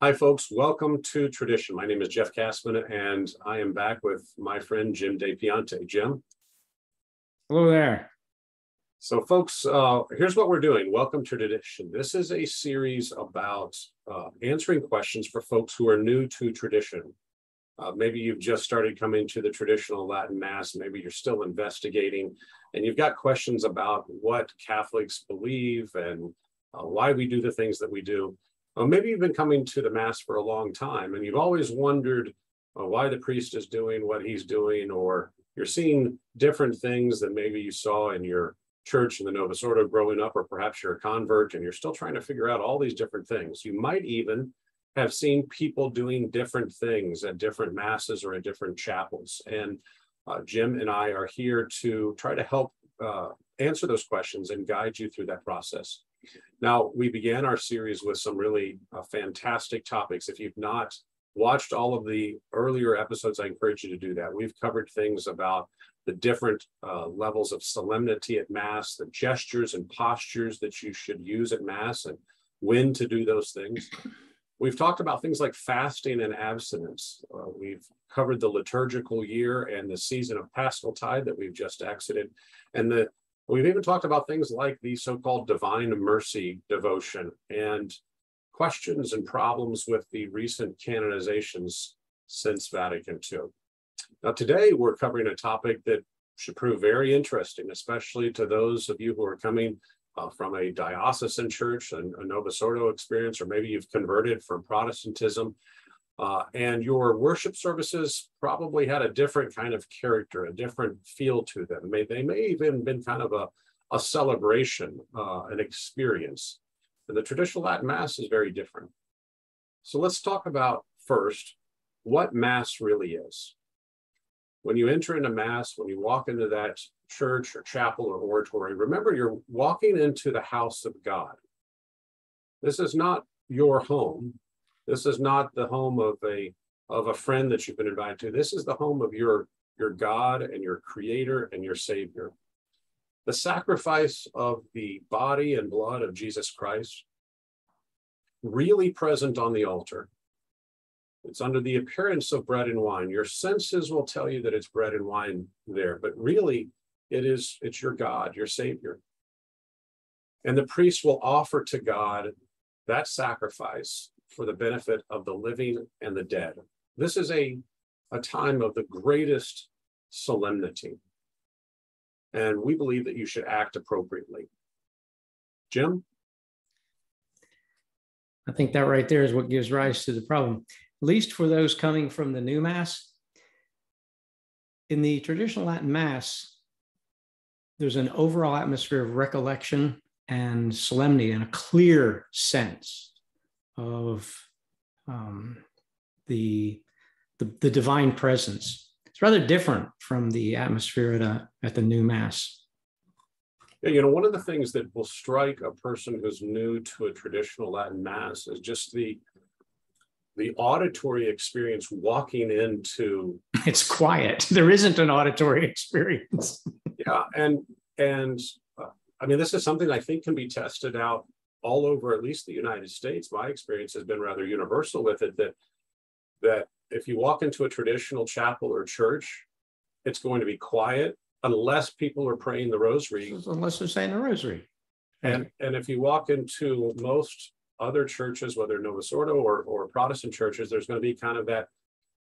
Hi, folks. Welcome to Tradition. My name is Jeff Kassman, and I am back with my friend Jim DePiante. Jim? Hello there. So, folks, here's what we're doing. Welcome to Tradition. This is a series about answering questions for folks who are new to tradition. Maybe you've just started coming to the traditional Latin Mass. Maybe you're still investigating, and you've got questions about what Catholics believe and why we do the things that we do. Maybe you've been coming to the Mass for a long time, and you've always wondered why the priest is doing what he's doing, or you're seeing different things than maybe you saw in your church in the Novus Ordo growing up, or perhaps you're a convert and you're still trying to figure out all these different things. You might even have seen people doing different things at different Masses or at different chapels. And Jim and I are here to try to help answer those questions and guide you through that process. Now, we began our series with some really fantastic topics. If you've not watched all of the earlier episodes, I encourage you to do that. We've covered things about the different levels of solemnity at Mass, the gestures and postures that you should use at Mass, and when to do those things. We've talked about things like fasting and abstinence. We've covered the liturgical year and the season of Paschaltide that we've just exited. And we've even talked about things like the so-called Divine Mercy devotion and questions and problems with the recent canonizations since Vatican II. Now, today we're covering a topic that should prove very interesting, especially to those of you who are coming from a diocesan church and a Novus Ordo experience, or maybe you've converted from Protestantism, and your worship services probably had a different kind of character, a different feel to them. They may even been kind of a celebration, an experience. And the traditional Latin Mass is very different. So let's talk about first what Mass really is. When you enter into Mass, when you walk into that church or chapel or oratory, remember you're walking into the house of God. This is not your home. This is not the home of a friend that you've been invited to. This is the home of your God and your Creator and your Savior. The sacrifice of the body and blood of Jesus Christ, really present on the altar. It's under the appearance of bread and wine. Your senses will tell you that it's bread and wine there, but really it's your God, your Savior. And the priest will offer to God that sacrifice for the benefit of the living and the dead. This is a time of the greatest solemnity. And we believe that you should act appropriately. Jim? I think that right there is what gives rise to the problem, at least for those coming from the new Mass. In the traditional Latin Mass, there's an overall atmosphere of recollection and solemnity and a clear sense of the divine presence. It's rather different from the atmosphere at the new Mass. Yeah, one of the things that will strike a person who's new to a traditional Latin Mass is just the auditory experience walking into. It's quiet. There isn't an auditory experience. Yeah, and I mean, this is something I think can be tested out all over, at least the United States. My experience has been rather universal with it, that if you walk into a traditional chapel or church, it's going to be quiet unless people are praying the rosary. Unless they're saying the rosary. And if you walk into most other churches, whether Novus Ordo or Protestant churches, there's going to be kind of that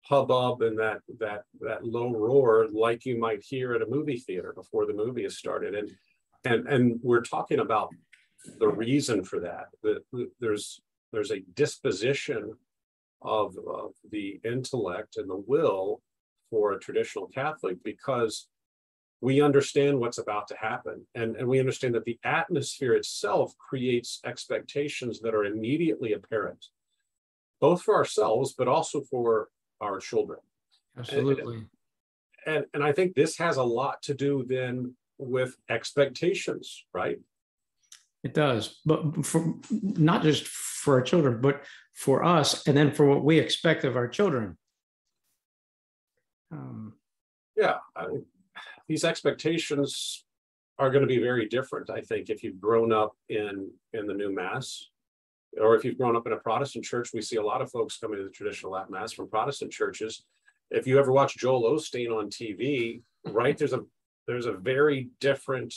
hubbub and that low roar like you might hear at a movie theater before the movie has started. And we're talking about the reason for that. There's a disposition of the intellect and the will for a traditional Catholic, because we understand what's about to happen. And we understand that the atmosphere itself creates expectations that are immediately apparent, both for ourselves, but also for our children. Absolutely. And I think this has a lot to do then with expectations, right? It does, but not just for our children, but for us, and then for what we expect of our children. Yeah, these expectations are going to be very different, I think, if you've grown up in the new Mass or if you've grown up in a Protestant church, we see a lot of folks coming to the traditional Latin Mass from Protestant churches. If you ever watch Joel Osteen on TV, right, there's a very different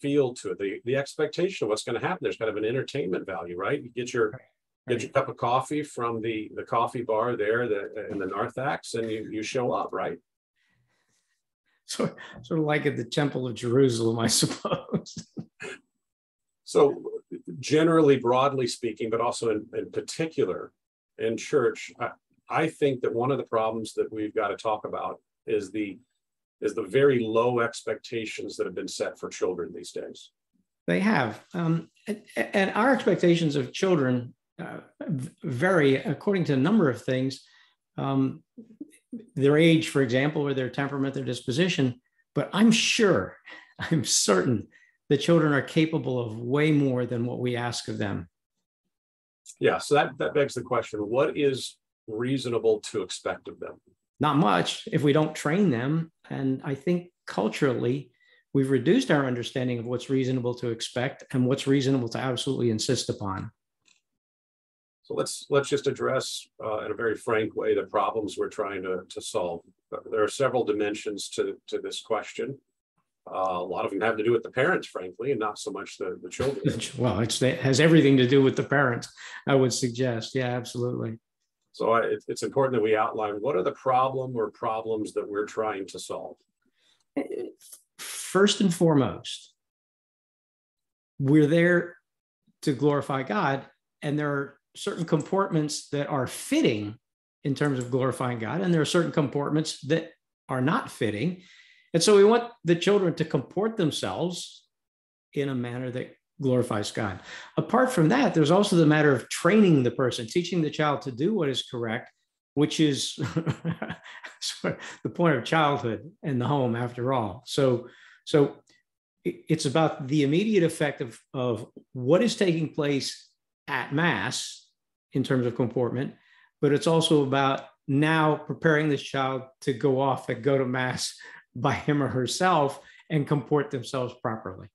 feel to it. The expectation of what's going to happen, there's kind of an entertainment value, right? You get your cup of coffee from the coffee bar there in the narthex, and you show up, right? Sort of like at the Temple of Jerusalem, I suppose. So generally, broadly speaking, but also in particular in church, I think that one of the problems that we've got to talk about is the very low expectations that have been set for children these days. They have. And our expectations of children vary according to a number of things. Their age, for example, or their temperament, their disposition. But I'm certain that children are capable of way more than what we ask of them. Yeah, so that begs the question, what is reasonable to expect of them? Not much if we don't train them. And I think culturally, we've reduced our understanding of what's reasonable to expect and what's reasonable to absolutely insist upon. So let's just address in a very frank way the problems we're trying to solve. There are several dimensions to this question. A lot of them have to do with the parents, frankly, and not so much the children. Well, it has everything to do with the parents, I would suggest. Yeah, absolutely. So it's important that we outline what are the problems that we're trying to solve. First and foremost, we're there to glorify God, and there are certain comportments that are fitting in terms of glorifying God, and there are certain comportments that are not fitting. And so we want the children to comport themselves in a manner that glorifies God. Apart from that, there's also the matter of training the person, teaching the child to do what is correct, which is the point of childhood and the home, after all. So it's about the immediate effect of what is taking place at Mass in terms of comportment, but it's also about now preparing this child to go off and go to Mass by him or herself and comport themselves properly.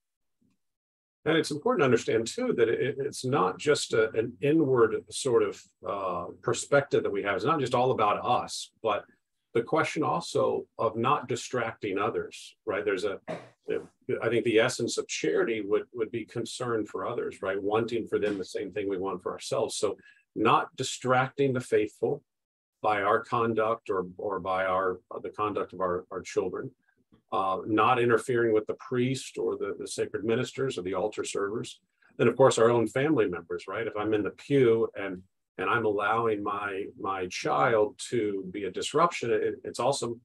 And it's important to understand, too, that it's not just an inward sort of perspective that we have. It's not just all about us, but the question also of not distracting others, right? I think the essence of charity would be concern for others, right? Wanting for them the same thing we want for ourselves. So not distracting the faithful by our conduct or by the conduct of our children. Not interfering with the priest or the sacred ministers or the altar servers. Then, of course, our own family members, right? If I'm in the pew and I'm allowing my child to be a disruption, it's also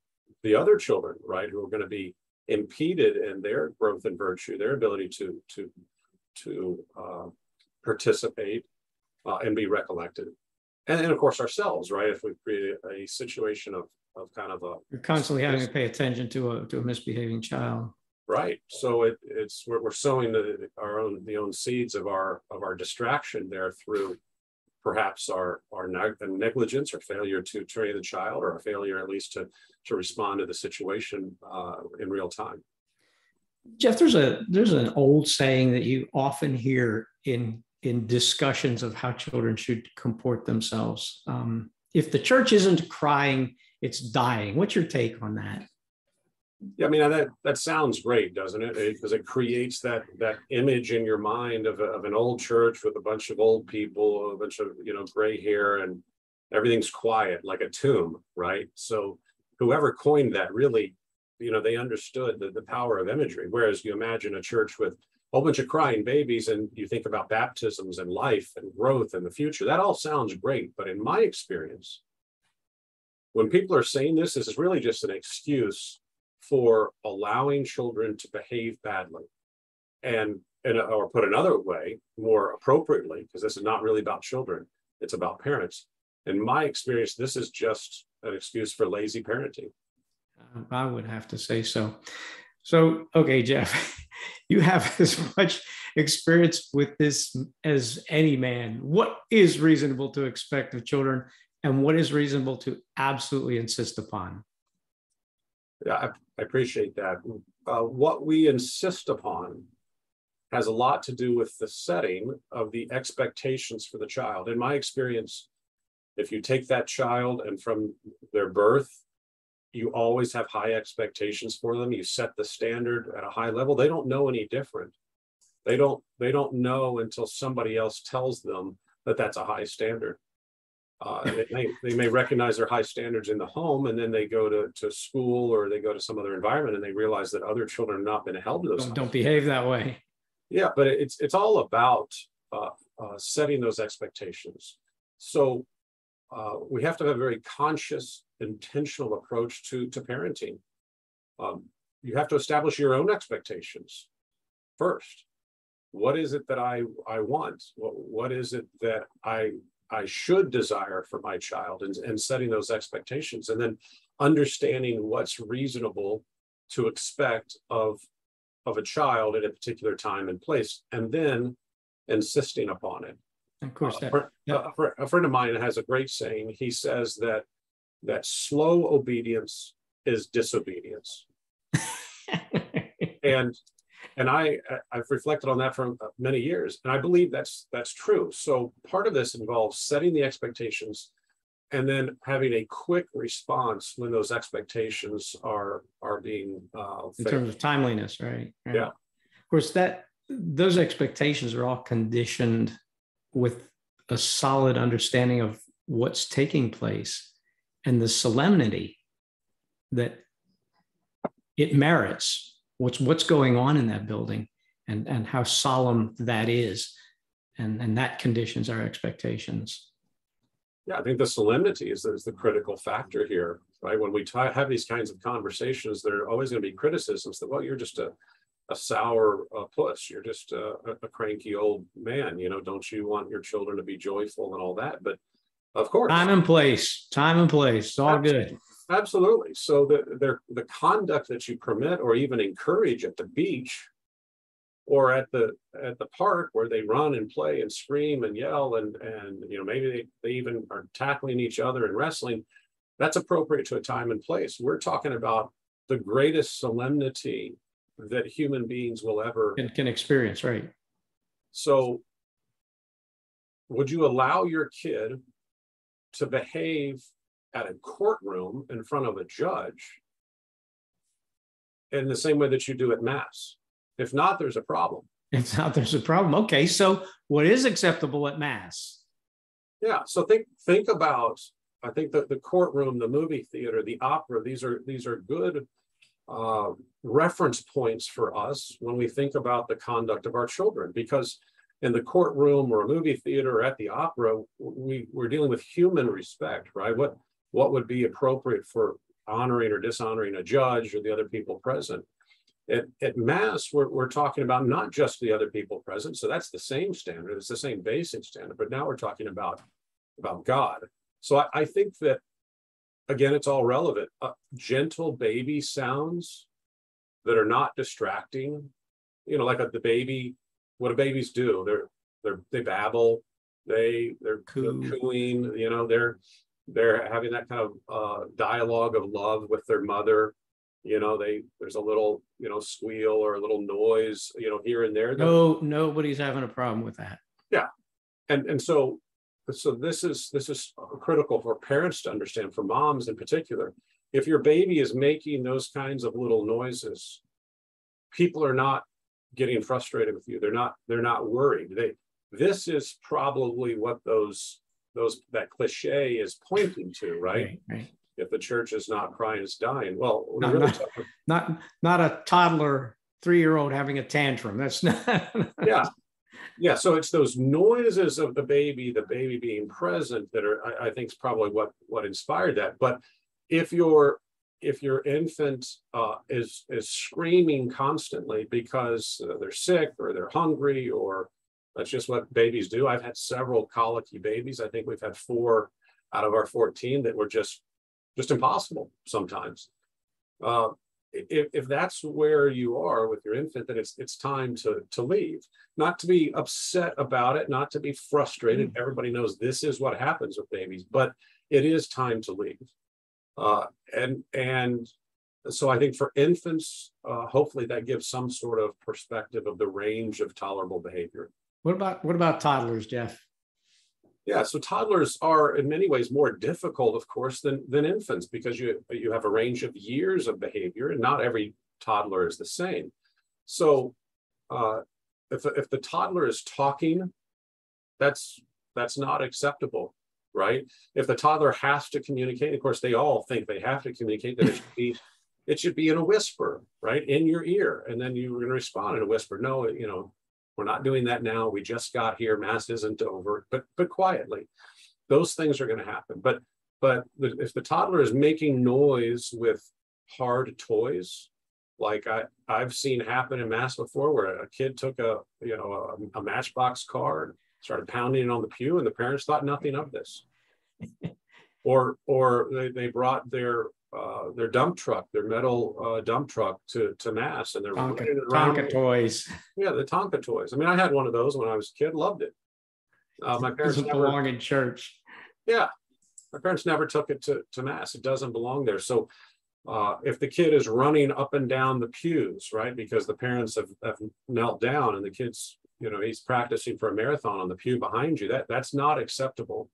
the other children, right, who are going to be impeded in their growth and virtue, their ability to participate and be recollected. And then, of course, ourselves, right? If we create a situation of kind of you're constantly having to pay attention to a misbehaving child, right? So we're sowing the own seeds of our distraction there through perhaps our negligence or failure to train the child, or a failure at least to respond to the situation in real time. Jeff, there's an old saying that you often hear in discussions of how children should comport themselves. If the church isn't crying, it's dying. What's your take on that? Yeah, I mean, that sounds great, doesn't it? Because it creates that image in your mind of an old church with a bunch of old people, a bunch of gray hair, and everything's quiet like a tomb, right? So whoever coined that really, they understood the power of imagery. Whereas you imagine a church with a whole bunch of crying babies, and you think about baptisms and life and growth and the future. That all sounds great, but in my experience, when people are saying this is really just an excuse for allowing children to behave badly. And or put another way, more appropriately, because this is not really about children, it's about parents. In my experience, this is just an excuse for lazy parenting. I would have to say so. So, okay, Jeff, you have as much experience with this as any man. What is reasonable to expect of children, and what is reasonable to absolutely insist upon? Yeah, I appreciate that. What we insist upon has a lot to do with the setting of the expectations for the child. In my experience, if you take that child and from their birth, you always have high expectations for them. You set the standard at a high level. They don't know any different. They don't know until somebody else tells them that that's a high standard. They may recognize their high standards in the home, and then they go to school or they go to some other environment and they realize that other children have not been held to those. Don't behave that way. Yeah, but it's all about setting those expectations. So we have to have a very conscious, intentional approach to parenting. You have to establish your own expectations first. What is it that I want? What is it that I should desire for my child, and setting those expectations, and then understanding what's reasonable to expect of a child at a particular time and place, and then insisting upon it. Of course, a friend of mine has a great saying. He says that slow obedience is disobedience. And I've reflected on that for many years, and I believe that's true. So part of this involves setting the expectations and then having a quick response when those expectations are being in terms of timeliness, right? Yeah. Of course, those expectations are all conditioned with a solid understanding of what's taking place and the solemnity that it merits. What's going on in that building, and how solemn that is, and that conditions our expectations. Yeah, I think the solemnity is the critical factor here, right? When we have these kinds of conversations, there are always going to be criticisms that, well, you're just a sour puss, you're just a cranky old man, don't you want your children to be joyful and all that? But of course, time and place, it's all good. Absolutely. So the conduct that you permit or even encourage at the beach or at the park, where they run and play and scream and yell and maybe they even are tackling each other and wrestling, that's appropriate to a time and place. We're talking about the greatest solemnity that human beings will ever can experience, right? So would you allow your kid to behave at a courtroom in front of a judge in the same way that you do at Mass? If not, there's a problem. If not, there's a problem. Okay, so what is acceptable at Mass? Yeah, so think about, I think that the courtroom, the movie theater, the opera, these are good reference points for us when we think about the conduct of our children, because in the courtroom or a movie theater or at the opera, we're dealing with human respect, right? What would be appropriate for honoring or dishonoring a judge or the other people present. At Mass, we're talking about not just the other people present, so that's the same standard, it's the same basic standard, but now we're talking about God. So I think that, again, it's all relevant. Gentle baby sounds that are not distracting, like the baby, what do babies do? They babble, they're cooing, they're having that kind of dialogue of love with their mother. There's a little, squeal or a little noise, here and there. No, nobody's having a problem with that. Yeah. And so this is critical for parents to understand, for moms in particular. If your baby is making those kinds of little noises, people are not getting frustrated with you. They're not worried. This is probably what that cliche is pointing to, right? Right. If the church is not crying, it's dying. Well, not a toddler 3-year-old having a tantrum. That's not. Yeah. So it's those noises of the baby being present that are, I think, is probably what inspired that. But if your infant is screaming constantly because they're sick or they're hungry, or that's just what babies do. I've had several colicky babies. I think we've had 4 out of our 14 that were just impossible sometimes. If that's where you are with your infant, then it's time to leave. Not to be upset about it, not to be frustrated. Everybody knows this is what happens with babies, but it is time to leave. And So I think for infants, hopefully that gives some sort of perspective of the range of tolerable behavior. What about toddlers, Jeff? Yeah, so toddlers are in many ways more difficult, of course, than infants, because you have a range of years of behavior, and not every toddler is the same. So if the toddler is talking, that's not acceptable, right? If the toddler has to communicate, of course, they all think they have to communicate, that it should be in a whisper, right, in your ear, and then you're going to respond in a whisper. No, we're not doing that now. We just got here. Mass isn't over, but quietly. Those things are going to happen. But if the toddler is making noise with hard toys, like I've seen happen in Mass before, where a kid took a Matchbox car and started pounding it on the pew, and the parents thought nothing of this. Or they brought their dump truck, their metal dump truck to Mass, and they're running it around. Tonka toys. Yeah, the Tonka toys. I mean, I had one of those when I was a kid, loved it. My parents doesn't belong in church. Yeah, my parents never took it to Mass. It doesn't belong there. So if the kid is running up and down the pews, right, because the parents have knelt down, and the kid's, he's practicing for a marathon on the pew behind you, that's not acceptable.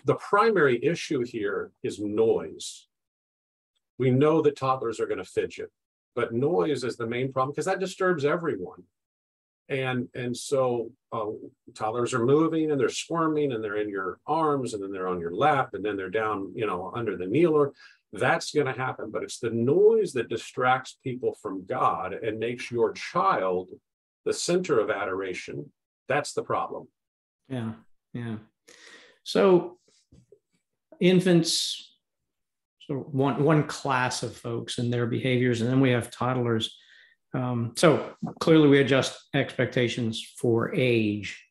The primary issue here is noise. We know that toddlers are going to fidget, but noise is the main problem, because that disturbs everyone. And so toddlers are moving, and they're squirming, and they're in your arms, and then they're on your lap, and then they're down, under the kneeler. That's going to happen, but it's the noise that distracts people from God and makes your child the center of adoration. That's the problem. Yeah. So infants, so one class of folks and their behaviors, and then we have toddlers. So clearly we adjust expectations for age.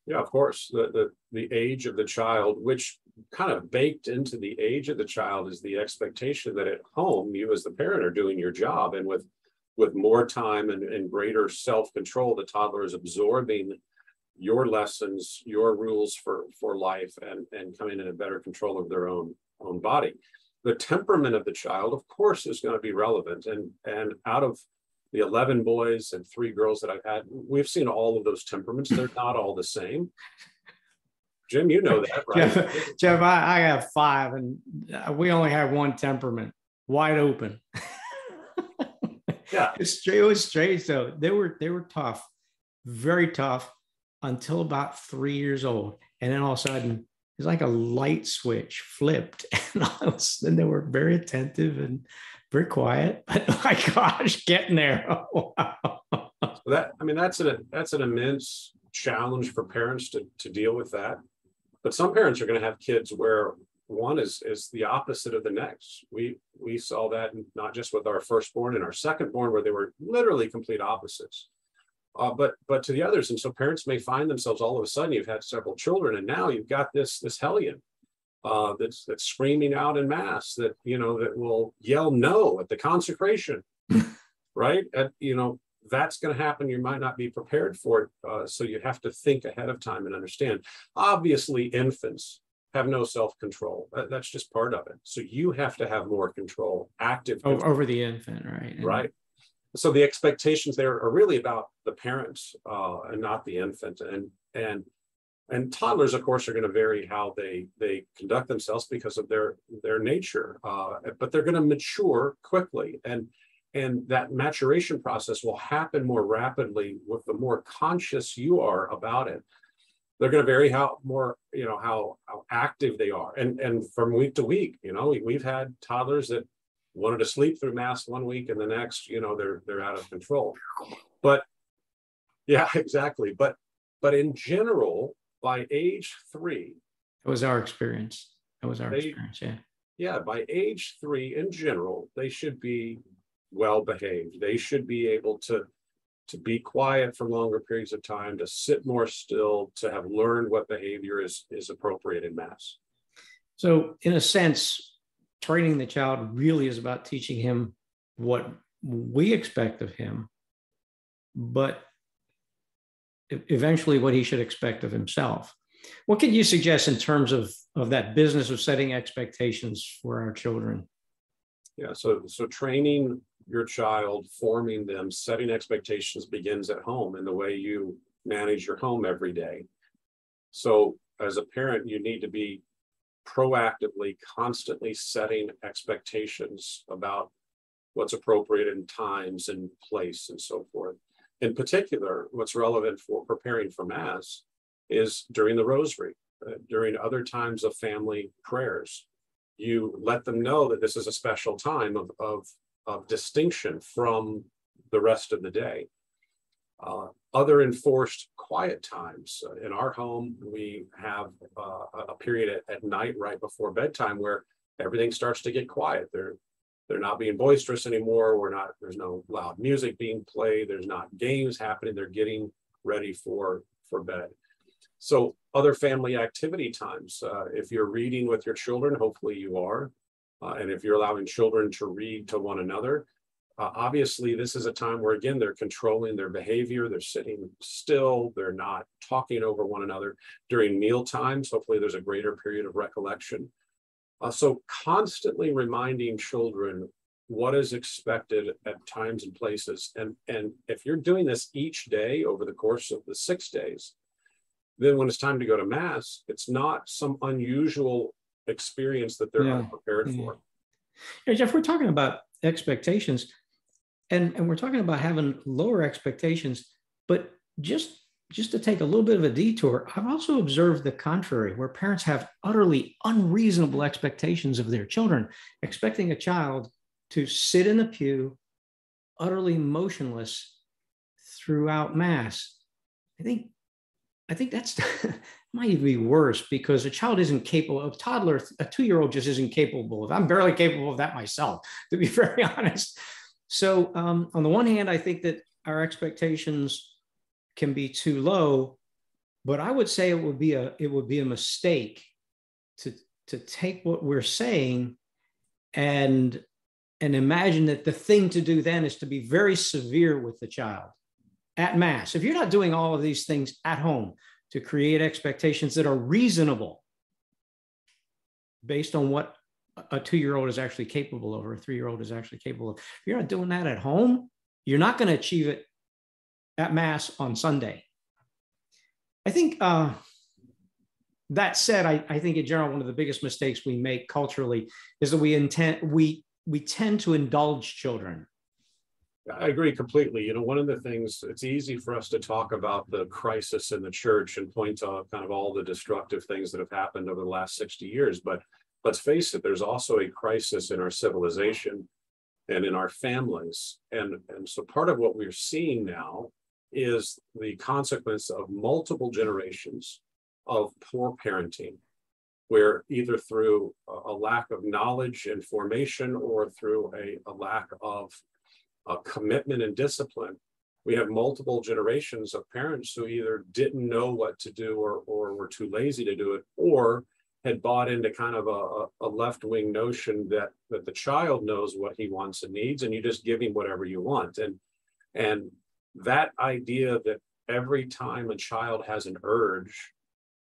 Yeah, of course. The age of the child, which kind of baked into the age of the child, is the expectation that at home, you as the parent are doing your job, and with more time and greater self-control, the toddler is absorbing your lessons, your rules for life, and coming in a better control of their own body. The temperament of the child, of course, is going to be relevant. And out of the 11 boys and 3 girls that I've had, we've seen all of those temperaments. They're not all the same. Jim, you know that, right? Jeff, I have 5, and we only have one temperament, wide open. Yeah, it was strange though. They were tough, very tough, until about 3 years old, and then all of a sudden it's like a light switch flipped, and then they were very attentive and very quiet. But my gosh, getting there! Oh, wow. So that's an immense challenge for parents to deal with that. But some parents are going to have kids where one is the opposite of the next. We saw that not just with our firstborn and our secondborn, where they were literally complete opposites. But to the others. And so parents may find themselves, all of a sudden, you've had several children, and now you've got this hellion that's screaming out in Mass, that will yell no at the consecration, right? That's going to happen. You might not be prepared for it, so you have to think ahead of time and understand. Obviously, infants have no self-control. That's just part of it. So you have to have more control, active control over the infant, right? Right. So the expectations there are really about the parents and not the infant. And toddlers, of course, are going to vary how they conduct themselves because of their nature, but they're going to mature quickly, and that maturation process will happen more rapidly with the more conscious you are about it. They're going to vary how active they are, and from week to week. We've had toddlers that wanted to sleep through Mass one week, and the next, they're out of control. But yeah, exactly. But in general, by age 3, that was our experience. Yeah. Yeah, by age 3, in general, they should be well behaved. They should be able to be quiet for longer periods of time, to sit more still, to have learned what behavior is appropriate in Mass. So in a sense, training the child really is about teaching him what we expect of him, but eventually what he should expect of himself. What can you suggest in terms of that business of setting expectations for our children? Yeah, so training your child, forming them, setting expectations begins at home in the way you manage your home every day. So as a parent, you need to be proactively, constantly setting expectations about what's appropriate in times and place and so forth. In particular, what's relevant for preparing for Mass is during the Rosary, during other times of family prayers. You let them know that this is a special time of distinction from the rest of the day. Other enforced quiet times. In our home, we have a period at night right before bedtime where everything starts to get quiet. They're not being boisterous anymore. There's no loud music being played. There's not games happening. They're getting ready for bed. So other family activity times, if you're reading with your children, hopefully you are, and if you're allowing children to read to one another, obviously this is a time where, again, they're controlling their behavior. They're sitting still. They're not talking over one another. During meal times, hopefully there's a greater period of recollection. So constantly reminding children what is expected at times and places. And if you're doing this each day over the course of the 6 days, then when it's time to go to Mass, it's not some unusual experience that they're unprepared for. Yeah, Jeff, we're talking about expectations, and we're talking about having lower expectations, but just to take a little bit of a detour, I've also observed the contrary, where parents have utterly unreasonable expectations of their children, expecting a child to sit in the pew, utterly motionless throughout Mass. I think that's might even be worse, because a child isn't capable, a toddler, a 2-year-old just isn't capable of. I'm barely capable of that myself, to be very honest. So on the one hand, I think that our expectations can be too low, but I would say it would be a mistake to take what we're saying and imagine that the thing to do then is to be very severe with the child at Mass. If you're not doing all of these things at home to create expectations that are reasonable based on what a 2-year-old is actually capable of, or a 3-year-old is actually capable of, if you're not doing that at home, you're not going to achieve it at Mass on Sunday. I think that said, I think in general, one of the biggest mistakes we make culturally is that we tend to indulge children. I agree completely. You know, one of the things, it's easy for us to talk about the crisis in the church and point to kind of all the destructive things that have happened over the last 60 years. But let's face it, there's also a crisis in our civilization and in our families. And so part of what we're seeing now is the consequence of multiple generations of poor parenting, where either through a lack of knowledge and formation or through a lack of commitment and discipline, we have multiple generations of parents who either didn't know what to do or were too lazy to do it, or had bought into kind of a left-wing notion that the child knows what he wants and needs, and you just give him whatever you want. And that idea that every time a child has an urge,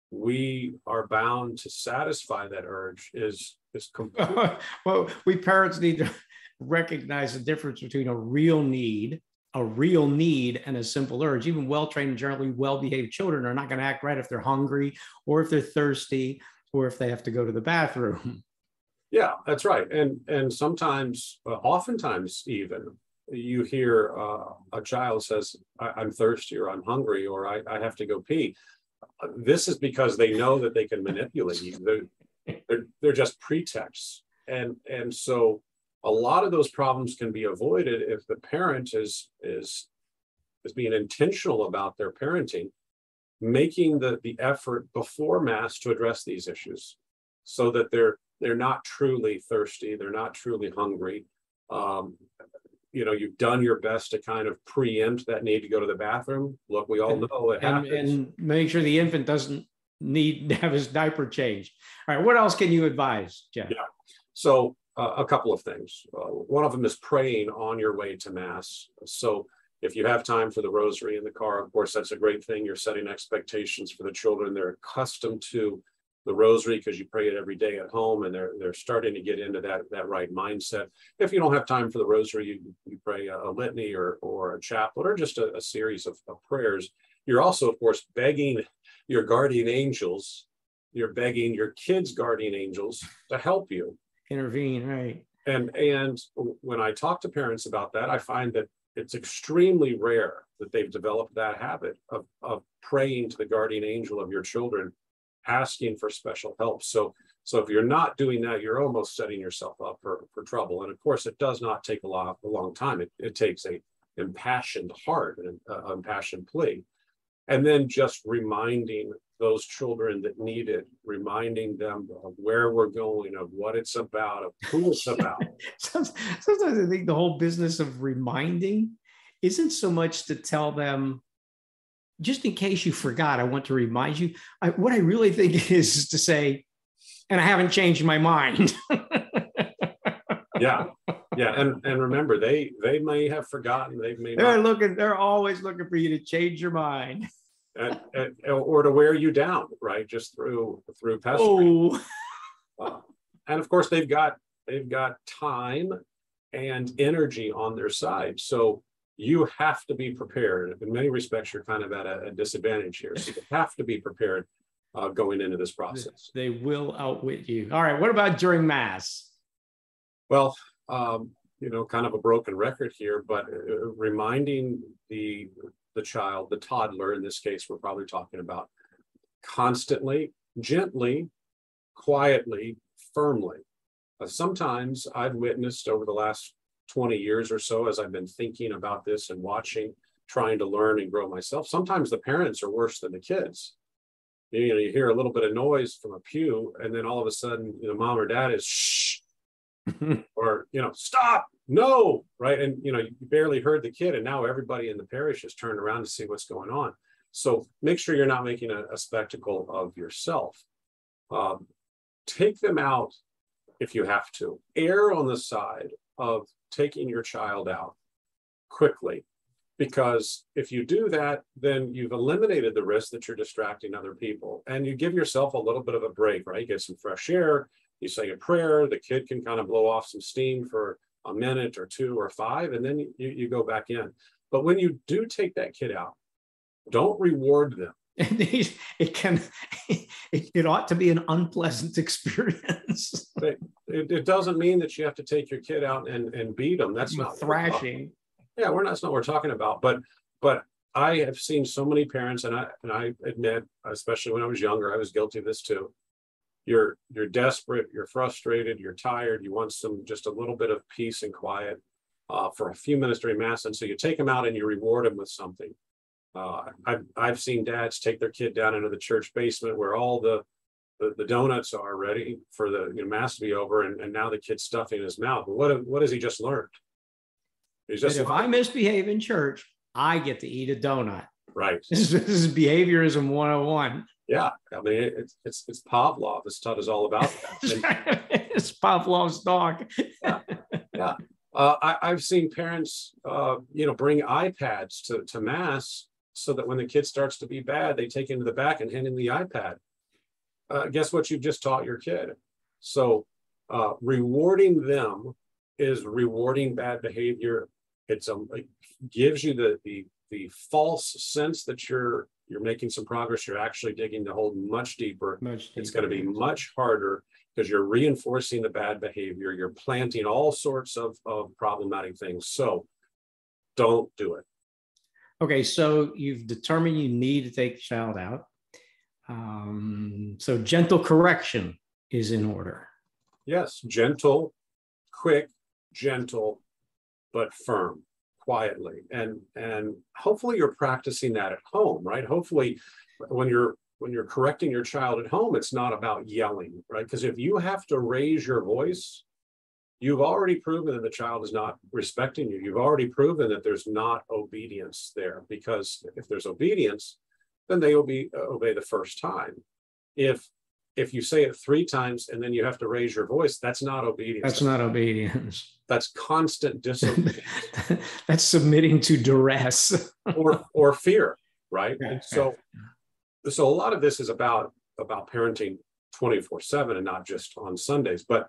we are bound to satisfy that urge is completely. Well, we parents need to recognize the difference between a real need, and a simple urge. Even well-trained, generally well-behaved children are not going to act right if they're hungry, or if they're thirsty, or if they have to go to the bathroom. Yeah, that's right. And sometimes, oftentimes even, you hear a child says, I'm thirsty, or I'm hungry, or I have to go pee. This is because they know that they can manipulate you. They're just pretexts. And so a lot of those problems can be avoided if the parent is being intentional about their parenting, making the effort before Mass to address these issues, so that they're not truly thirsty, they're not truly hungry. You know, you've done your best to kind of preempt that need to go to the bathroom. Look, we all know it happens. And make sure the infant doesn't need to have his diaper changed. All right, what else can you advise, Jeff? Yeah, so a couple of things. One of them is praying on your way to Mass. So If you have time for the rosary in the car, of course, that's a great thing. You're setting expectations for the children. They're accustomed to the rosary because you pray it every day at home, and they're starting to get into that right mindset. If you don't have time for the rosary, you pray a litany or a chaplet or just a series of prayers. You're also, of course, begging your guardian angels. You're begging your kids' guardian angels to help you intervene, right? And when I talk to parents about that, I find that it's extremely rare that they've developed that habit of praying to the guardian angel of your children, asking for special help. So if you're not doing that, you're almost setting yourself up for trouble. And of course, it does not take a long time. It takes a impassioned heart and an impassioned plea. And then just reminding those children that need it, reminding them of where we're going, of what it's about, of who it's about. Sometimes I think the whole business of reminding isn't so much to tell them, just in case you forgot, I want to remind you. What I really think is to say, and I haven't changed my mind. Yeah. And remember, they may have forgotten. They're always looking for you to change your mind. Or to wear you down, right? Just through pestering. And of course, they've got time and energy on their side. So you have to be prepared. In many respects, you're kind of at a disadvantage here. So you have to be prepared going into this process. They will outwit you. All right. What about during Mass? Well, kind of a broken record here, but reminding the child, the toddler, in this case, we're probably talking about, constantly, gently, quietly, firmly. Sometimes I've witnessed over the last 20 years or so, as I've been thinking about this and watching, trying to learn and grow myself, sometimes the parents are worse than the kids. You hear a little bit of noise from a pew, and then all of a sudden, mom or dad is shh, or, stop, no, right? And, you barely heard the kid, and now everybody in the parish has turned around to see what's going on. So make sure you're not making a spectacle of yourself. Take them out if you have to. Err on the side of taking your child out quickly, because if you do that, then you've eliminated the risk that you're distracting other people, and you give yourself a little bit of a break, right? Get some fresh air, you say a prayer, the kid can kind of blow off some steam for a minute or 2 or 5, and then you go back in. But when you do take that kid out, don't reward them. It ought to be an unpleasant experience. It doesn't mean that you have to take your kid out and beat them. That's not thrashing. Yeah, that's not what we're talking about. But I have seen so many parents, and I admit, especially when I was younger, I was guilty of this too. You're desperate, you're frustrated, you're tired, you want just a little bit of peace and quiet for a few minutes during Mass, and so you take them out and you reward them with something. I've seen dads take their kid down into the church basement where all the donuts are ready for the Mass to be over, and now the kid's stuffing his mouth. But what has he just learned? If I misbehave in church, I get to eat a donut. Right. This is behaviorism 101. Yeah, I mean it's Pavlov. This stuff is all about that. It's Pavlov's dog. Yeah. I've seen parents, bring iPads to Mass so that when the kid starts to be bad, they take him to the back and hand him the iPad. Guess what you've just taught your kid? So rewarding them is rewarding bad behavior. It gives you the false sense that you're making some progress. You're actually digging the hole much deeper. It's going to be much harder because you're reinforcing the bad behavior. You're planting all sorts of problematic things. So don't do it. Okay, so you've determined you need to take the child out. So gentle correction is in order. Yes, gentle, quick, gentle, but firm, quietly. And hopefully you're practicing that at home, right? Hopefully when you're correcting your child at home, it's not about yelling, right? Because if you have to raise your voice, you've already proven that the child is not respecting you. You've already proven that there's not obedience there, because if there's obedience, then they will obey the first time. If if you say it 3 times and then you have to raise your voice, that's not obedience. That's not obedience. That's constant disobedience. That's submitting to duress. or fear, right? Yeah, And so a lot of this is about parenting 24/7 and not just on Sundays. But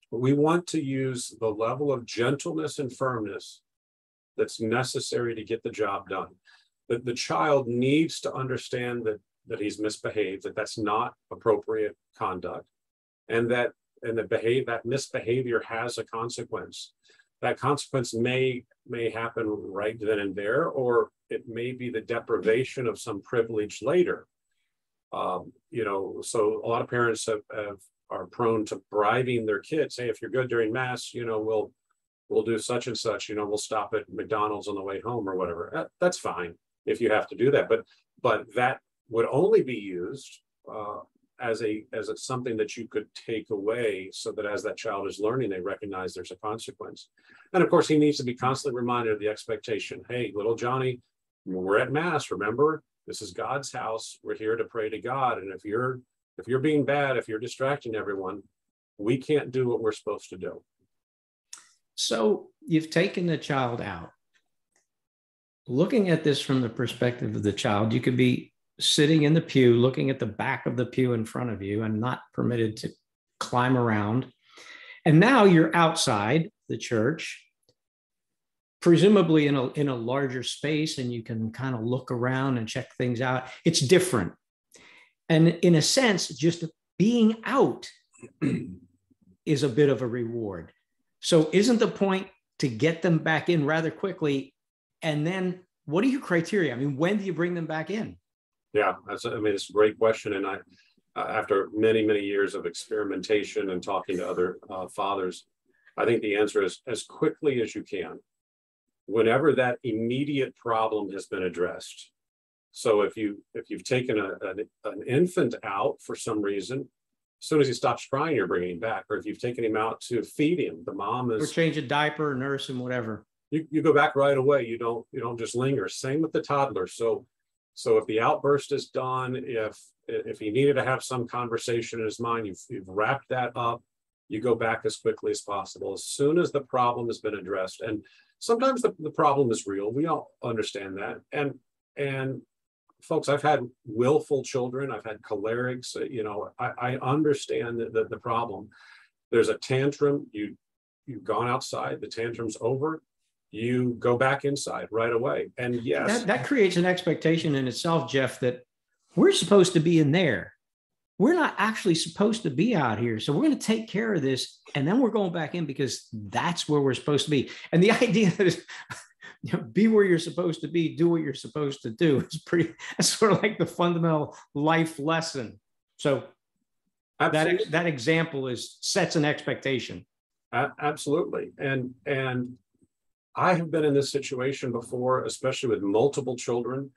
we want to use the level of gentleness and firmness that's necessary to get the job done. That the child needs to understand that he's misbehaved, that's not appropriate conduct, and that misbehavior has a consequence. That consequence may happen right then and there, or it may be the deprivation of some privilege later. So a lot of parents are prone to bribing their kids. Hey, if you're good during Mass, we'll do such and such. We'll stop at McDonald's on the way home or whatever. That's fine if you have to do that, but that would only be used as something that you could take away, so that as that child is learning, they recognize there's a consequence. And of course, he needs to be constantly reminded of the expectation. Hey, little Johnny, we're at Mass. Remember, this is God's house. We're here to pray to God. And if you're being bad, if you're distracting everyone, we can't do what we're supposed to do. So you've taken the child out. Looking at this from the perspective of the child, you could be sitting in the pew, looking at the back of the pew in front of you and not permitted to climb around. And now you're outside the church, presumably in a larger space, and you can kind of look around and check things out. It's different. And in a sense, just being out is a bit of a reward. So isn't the point to get them back in rather quickly? And then what are your criteria? I mean, when do you bring them back in? Yeah, it's a great question. And after many, many years of experimentation and talking to other fathers, I think the answer is as quickly as you can, whenever that immediate problem has been addressed. So if you've taken an infant out for some reason, as soon as he stops crying, you're bringing him back. Or if you've taken him out to feed him, the mom is, or change a diaper, nurse him, whatever. You go back right away. You don't just linger. Same with the toddler. So if the outburst is done, if he needed to have some conversation in his mind, you've wrapped that up, you go back as quickly as possible, as soon as the problem has been addressed. And sometimes the problem is real. We all understand that. And folks, I've had willful children. I've had cholerics. I understand the problem. There's a tantrum. You've gone outside. The tantrum's over. You go back inside right away. And yes, that creates an expectation in itself, Jeff, that we're supposed to be in there. We're not actually supposed to be out here. So we're going to take care of this. And then we're going back in because that's where we're supposed to be. And the idea that is, be where you're supposed to be, do what you're supposed to do is that's sort of like the fundamental life lesson. So that example sets an expectation. Absolutely. And I have been in this situation before, especially with multiple children,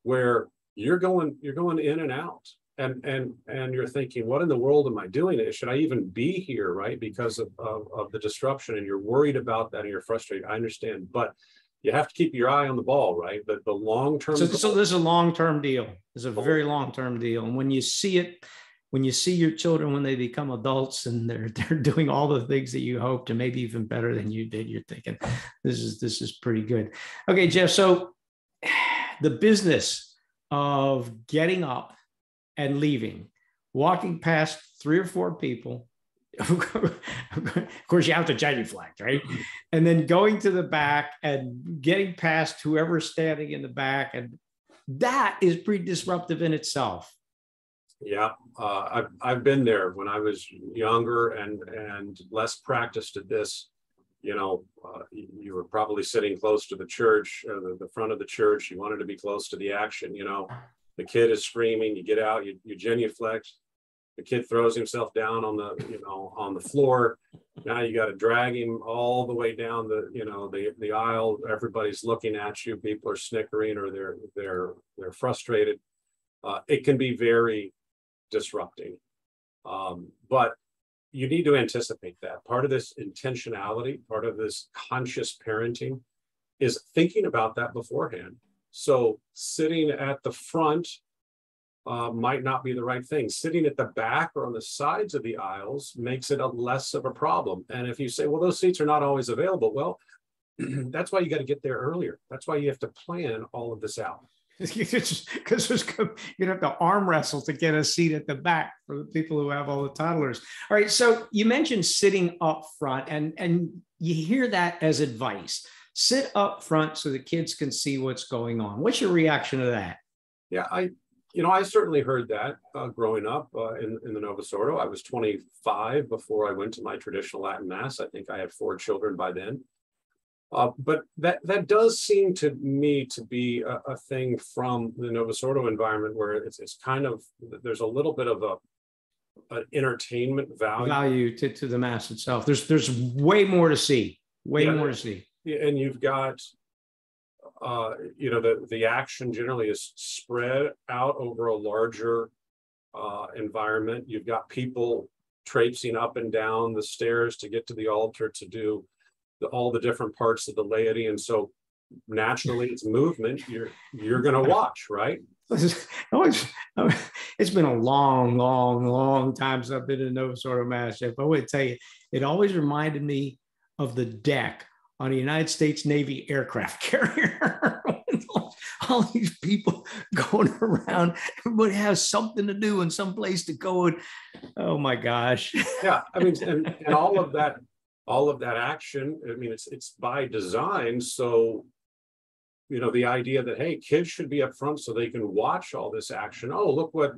where you're going in and out, and you're thinking, what in the world am I doing? Should I even be here, right? Because of the disruption, and you're worried about that, and you're frustrated. I understand, but you have to keep your eye on the ball, right? The long-term. So this is a long-term deal. It's a very long-term deal. And when you see your children, when they become adults and they're doing all the things that you hoped, and maybe even better than you did, you're thinking, this is pretty good. Okay, Jeff. So the business of getting up and leaving, walking past 3 or 4 people, of course, you have to genuflect, right? And then going to the back and getting past whoever's standing in the back. And that is pretty disruptive in itself. Yeah, I've been there when I was younger and less practiced at this. You were probably sitting close to the church, the front of the church. You wanted to be close to the action. The kid is screaming. You get out. You genuflect. The kid throws himself down on the floor. Now you got to drag him all the way down the aisle. Everybody's looking at you. People are snickering, or they're frustrated. It can be very disrupting, but you need to anticipate that. Part of this intentionality, part of this conscious parenting, is thinking about that beforehand. So sitting at the front might not be the right thing. Sitting at the back or on the sides of the aisles makes it a less of a problem. And if you say, well, those seats are not always available, well, that's why you got to get there earlier. That's why you have to plan all of this out. Because you have to arm wrestle to get a seat at the back for the people who have all the toddlers. All right, so you mentioned sitting up front, and you hear that as advice. Sit up front so the kids can see what's going on. What's your reaction to that? Yeah, I certainly heard that growing up in the Novus Ordo. I was 25 before I went to my traditional Latin Mass. I think I had 4 children by then. But that does seem to me to be a thing from the Novus Ordo environment where it's kind of, there's a little bit of an entertainment value to the Mass itself. There's way more to see, more to see. And you've got, the action generally is spread out over a larger environment. You've got people traipsing up and down the stairs to get to the altar to do all the different parts of the laity, and so naturally it's movement. You're going to watch, right? It's been a long time since I've been in a Novus Ordo Mass, Jeff. I would tell you, it always reminded me of the deck on a United States Navy aircraft carrier. All these people going around, everybody has something to do and some place to go. And oh my gosh. Yeah, I mean, and all of that action, I mean, it's by design. So, the idea that, hey, kids should be up front so they can watch all this action. Oh, look what,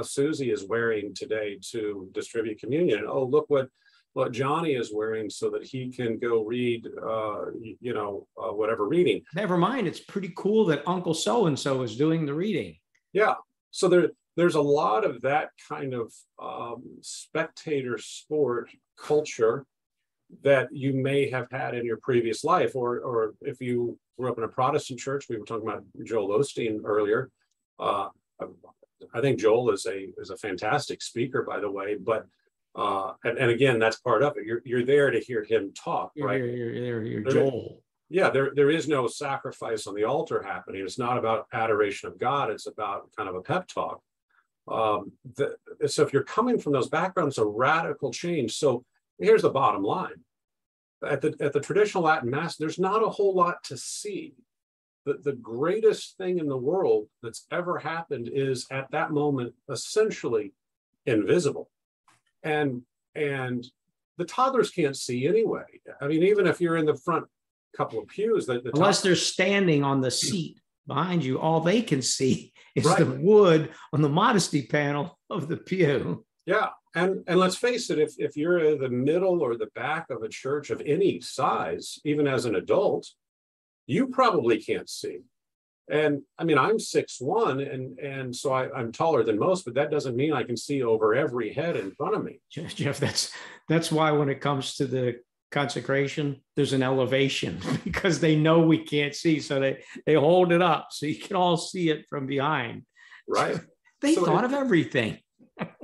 Susie is wearing today to distribute communion. Oh, look what Johnny is wearing so that he can go read, whatever reading. Never mind. It's pretty cool that Uncle so-and-so is doing the reading. Yeah. So there's a lot of that kind of spectator sport culture that you may have had in your previous life, or if you grew up in a Protestant church. We were talking about Joel Osteen earlier. I think Joel is a fantastic speaker, by the way, but and again, that's part of it. You're there to hear him talk, right? You're Joel. Yeah, there is no sacrifice on the altar happening. It's not about adoration of God. It's about kind of a pep talk. So if you're coming from those backgrounds, a radical change. So here's the bottom line. At the traditional Latin Mass, there's not a whole lot to see. The greatest thing in the world that's ever happened is at that moment essentially invisible. And the toddlers can't see anyway. I mean, even if you're in the front couple of pews, unless they're standing on the seat behind you, all they can see is the wood on the modesty panel of the pew. Yeah. And let's face it, if you're in the middle or the back of a church of any size, even as an adult, you probably can't see. And I mean, I'm 6'1", and so I'm taller than most, but that doesn't mean I can see over every head in front of me. Jeff, that's why when it comes to the consecration, there's an elevation because they know we can't see. So they hold it up so you can all see it from behind. Right. They thought of everything.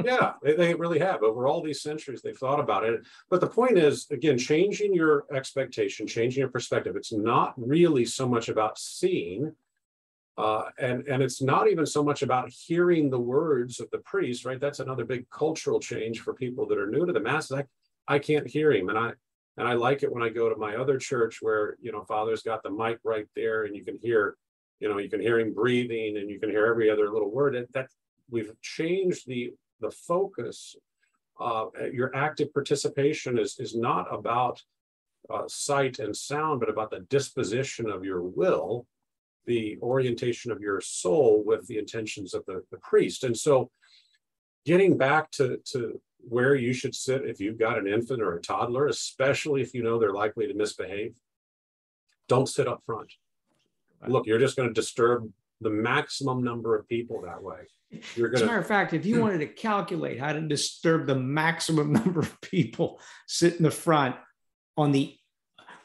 Yeah, they really have. Over all these centuries, they've thought about it. But the point is, again, changing your expectation, changing your perspective. It's not really so much about seeing, and it's not even so much about hearing the words of the priest, right? That's another big cultural change for people that are new to the Mass. I can't hear him, and I like it when I go to my other church where, Father's got the mic right there, and you can hear him breathing, and you can hear every other little word. That we've changed the focus. Your active participation is not about sight and sound, but about the disposition of your will, the orientation of your soul with the intentions of the priest. And so getting back to where you should sit if you've got an infant or a toddler, especially if you know they're likely to misbehave, don't sit up front. Look, you're just going to disturb the maximum number of people that way. As a matter of fact, if you wanted to calculate how to disturb the maximum number of people, sit in the front on the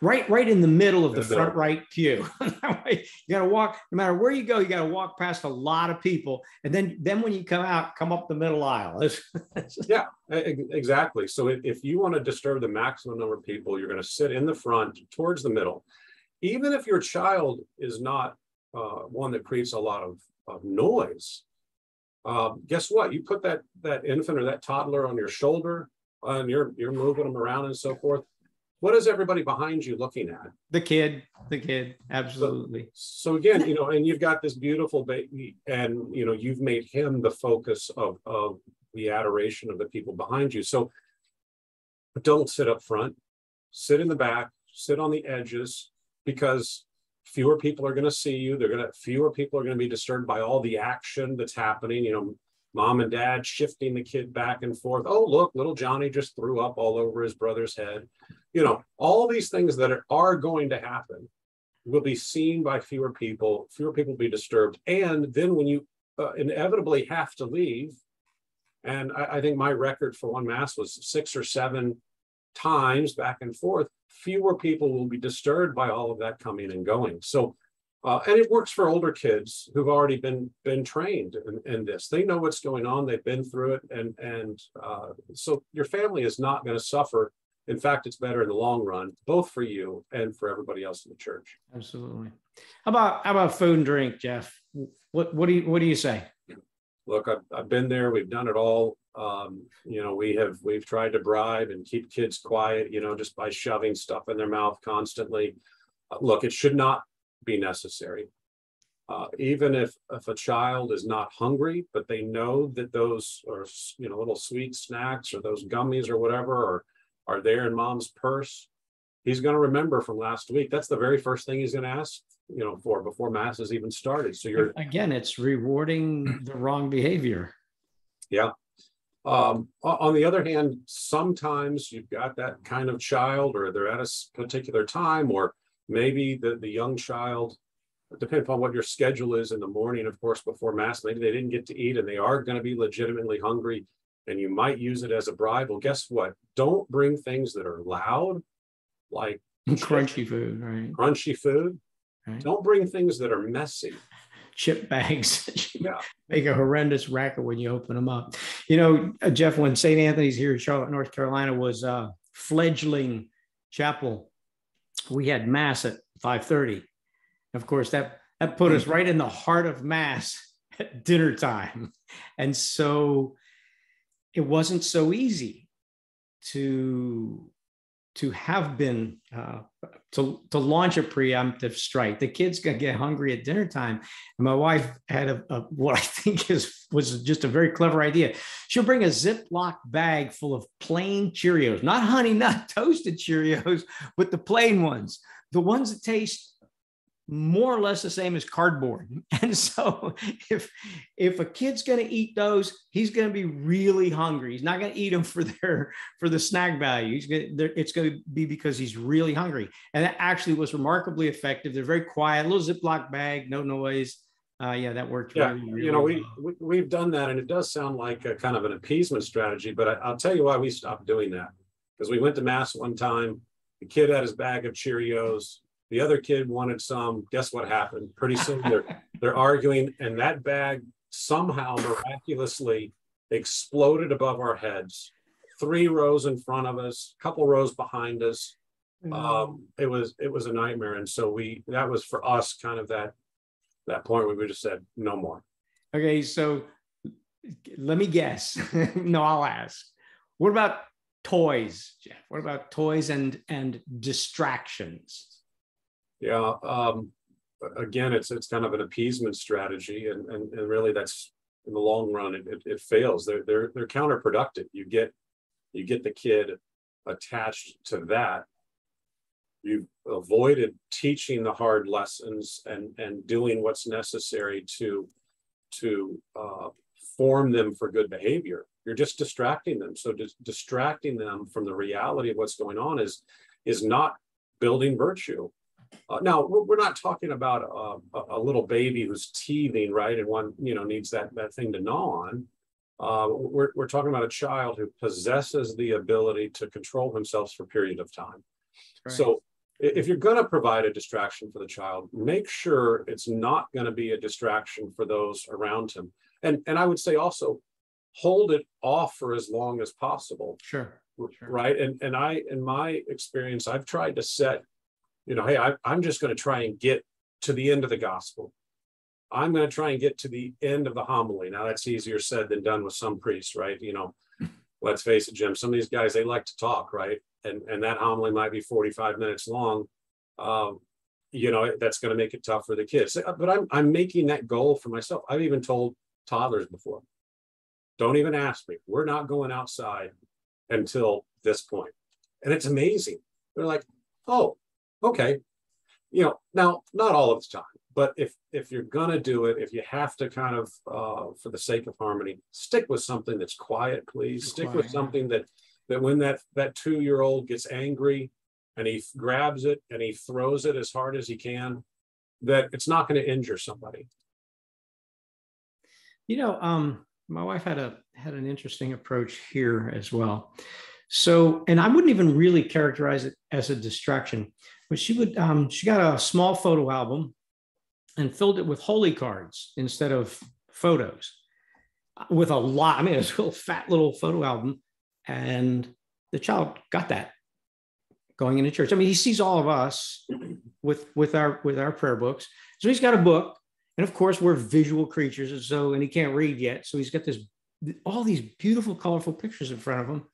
right in the middle of the front right pew. You got to walk, no matter where you go, you got to walk past a lot of people. And then when you come out, come up the middle aisle. Yeah, exactly. So if you want to disturb the maximum number of people, you're going to sit in the front towards the middle. Even if your child is not one that creates a lot of noise, guess what? You put that infant or that toddler on your shoulder, and you're moving them around and so forth. What is everybody behind you looking at? The kid, absolutely. So again, and you've got this beautiful baby, and you've made him the focus of the adoration of the people behind you. So don't sit up front, sit in the back, sit on the edges, because fewer people are going to see you. Fewer people are going to be disturbed by all the action that's happening. Mom and dad shifting the kid back and forth. Oh, look, little Johnny just threw up all over his brother's head. All these things that are going to happen will be seen by fewer people will be disturbed. And then when you inevitably have to leave, and I think my record for one mass was 6 or 7 times back and forth, fewer people will be disturbed by all of that coming and going. So, and it works for older kids who've already been trained in this. They know what's going on. They've been through it. And so your family is not going to suffer. In fact, it's better in the long run, both for you and for everybody else in the church. Absolutely. How about food and drink, Jeff? What do you say? Look, I've been there. We've done it all. We've tried to bribe and keep kids quiet, just by shoving stuff in their mouth constantly. Look, it should not be necessary. Even if a child is not hungry, but they know that those are, little sweet snacks or those gummies or whatever are there in mom's purse, he's going to remember from last week. That's the very first thing he's going to ask, for before mass has even started. So it's rewarding the wrong behavior. Yeah. On the other hand, sometimes you've got that kind of child, or they're at a particular time, or maybe the young child, depending upon what your schedule is in the morning, of course, before mass, maybe they didn't get to eat and they are going to be legitimately hungry, and you might use it as a bribe. Well, guess what? Don't bring things that are loud, like crunchy food, right? Crunchy food. Right. Don't bring things that are messy. Chip bags. Yeah. Make a horrendous racket when you open them up. Jeff, when St. Anthony's here in Charlotte, North Carolina was fledgling chapel, we had mass at 5:30. Of course, that put us right in the heart of mass at dinner time. And so it wasn't so easy to have been to launch a preemptive strike. The kids gonna get hungry at dinner time, and my wife had what I think was just a very clever idea. She'll bring a Ziploc bag full of plain Cheerios, not Honey Nut toasted Cheerios, but the plain ones, the ones that taste more or less the same as cardboard. And so if a kid's going to eat those, he's going to be really hungry. He's not going to eat them for the snack value. It's going to be because he's really hungry. And that actually was remarkably effective. They're very quiet, little Ziploc bag, no noise. That worked. Yeah, really well. We've done that, and it does sound like a kind of an appeasement strategy, but I'll tell you why we stopped doing that. Because we went to mass one time, the kid had his bag of Cheerios, the other kid wanted some. Guess what happened? Pretty soon they're arguing, and that bag somehow miraculously exploded above our heads, 3 rows in front of us, a couple rows behind us. It was a nightmare, and so that was for us kind of that point where we just said no more. Okay, so let me guess. No, I'll ask. What about toys, Jeff? What about toys and distractions? Yeah, again, it's kind of an appeasement strategy, and really that's, in the long run, it fails. They're counterproductive. You get the kid attached to that. You've avoided teaching the hard lessons and doing what's necessary to form them for good behavior. You're just distracting them. So distracting them from the reality of what's going on is not building virtue. Now, we're not talking about a little baby who's teething, right, and one needs that thing to gnaw on. We're talking about a child who possesses the ability to control himself for a period of time. Right. So if you're going to provide a distraction for the child, make sure it's not going to be a distraction for those around him. And I would say also, hold it off for as long as possible. Sure. Right. And in my experience, I've tried to set, hey, I'm just going to try and get to the end of the gospel. I'm going to try and get to the end of the homily. Now that's easier said than done with some priests, right? You know, let's face it, Jim, some of these guys, they like to talk, right? And that homily might be 45 minutes long. You know, that's going to make it tough for the kids. But I'm making that goal for myself. I've even told toddlers before, don't even ask me. We're not going outside until this point. And it's amazing. They're like, oh, okay. You know, now, not all of the time, but if you're going to do it, if you have to kind of, for the sake of harmony, stick with something that's quiet, please. Stick with something that when that 2-year-old gets angry and he grabs it and he throws it as hard as he can, that it's not going to injure somebody. You know, my wife had an interesting approach here as well. So, and I wouldn't even really characterize it as a distraction, but she got a small photo album and filled it with holy cards instead of photos, with a lot. I mean, it was a little fat little photo album, and the child got that going into church. I mean, he sees all of us with our prayer books. So he's got a book, and of course we're visual creatures, and he can't read yet. So he's got all these beautiful, colorful pictures in front of him.